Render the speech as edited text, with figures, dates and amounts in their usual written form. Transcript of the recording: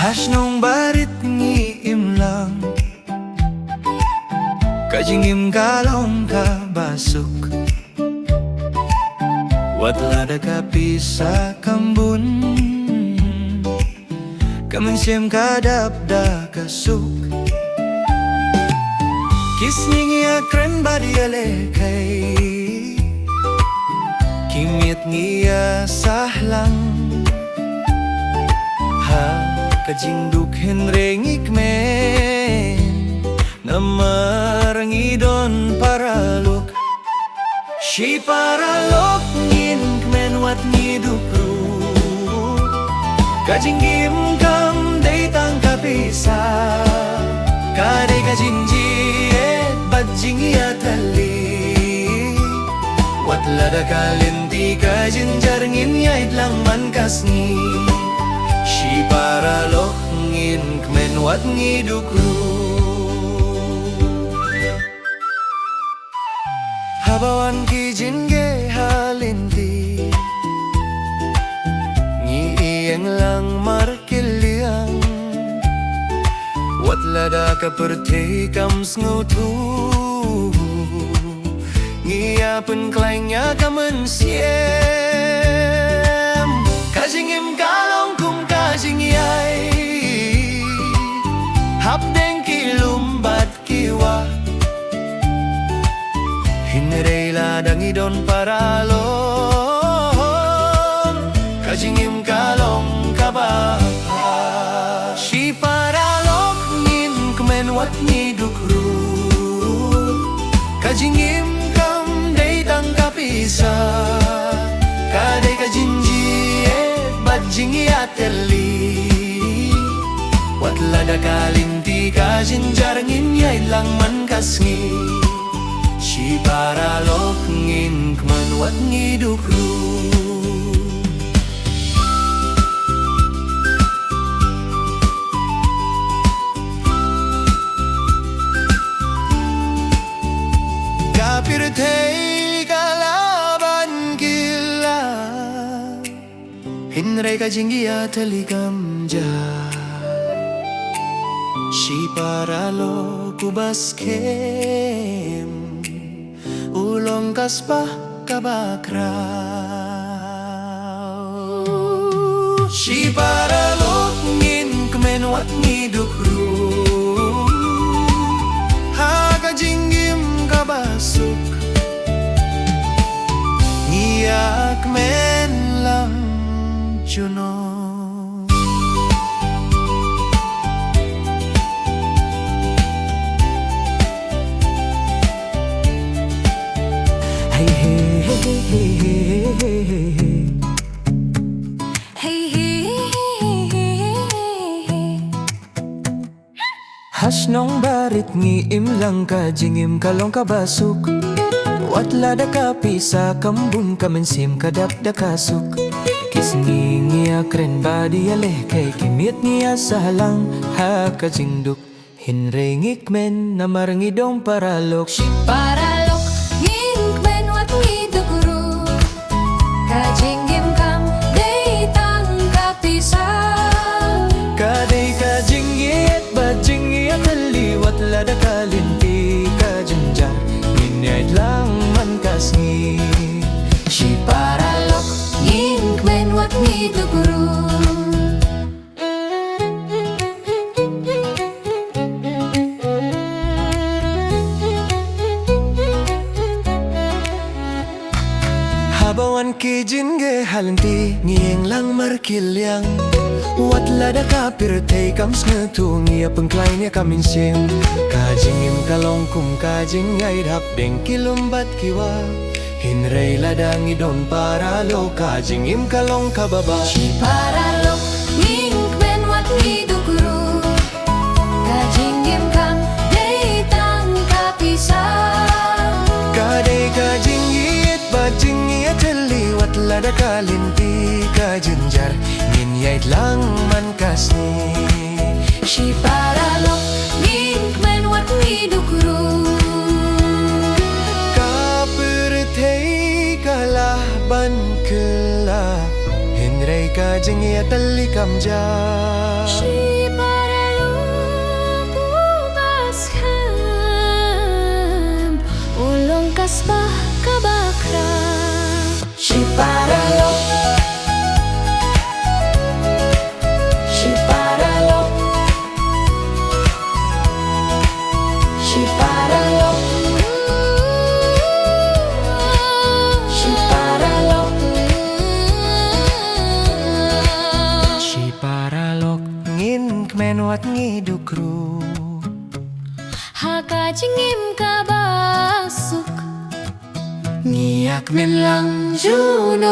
Hasnong barit ngiim lang Kajingim kalong kabasok Watlada kapi sa kambun Kamansiem kadapda kasuk Kisning akren badiale kay Kimit ngiya sahlang Kajingduk henrengik men Namarangidon paralok Si paralok ngin kmen wat ngidukru Kajinggim kam day tangkapisa Kadai kajinjiet badjingiatali Wat lada kalinti kajinjar ngin yait lang man kasni Si paralok ngin kmen wat ngidukru Habawan ki jinge halinti Ngiiyang lang markiliang Wat lada kaperti kams ngutu Ngiyapun klaingnya kamensiem Kajingim kalong kum kajingyay Hapdeng kilumbat kiwa Hinrey ladang idon paralon Kajingim kalong kaba Si paralok ngin kemen wat ngidukru Kajingim kam day tangkapisa Kadai kajinjiet badjingiateli Wat lada kalinti kajinjar ngin yay lang man kasngi Si paralok ngin kman wat ngidukru Kapirtei kalaban gila Hinrey kajinggia teligamja Si paralok kubaskem Ulong kaspah kabakraw Si paralok ngin kemen wat ngidukru Hakajinggim kabasuk Ngiyak men lang juno Hasnong barit ngiim lang kajingim kalong kabasuk Wat lada kapi sa kambun kamansim kadapda kasuk Kisngi ngiya kren badi aleh kay kimit ngiya sahalang ha kajingduk Hinrey ngikmen namarangidong paralok Si paralok ngin wat ngidukru Kajinggim kam day tangkapisa Kadai kajingiet badjingiat liwat lada kalinti kajinjar Nginyait lang man kasngi Si paralok ngin kmen wat ngidukru Habawan ki jinge halinti ngiyeng lang markilyang Wat lada kapirtei kams ngetu ngiya pengklainya kaminsim Kajingim kalong kum kajingay hapdeng kilumbat kiwa Hinrey lada ngidon paralo kajingim kalong kababa Si paralok ngin kmen wat ngidukru Kajinggim kam day tangkapisa Kadai kajingiet badjingiat liwat lada kalinti kajinjar Nginyait lang man kasni Si paralok ngin kmen wat ngidukru kajing ia telikam ja. Si paralok ubaskan ulong kasbah kabakra. Si paralok, si paralok, si paralok, si paralok, Si paralok ngin kmenwat ngidukru. hakajingim kabasuk Ngiyak men lang junong.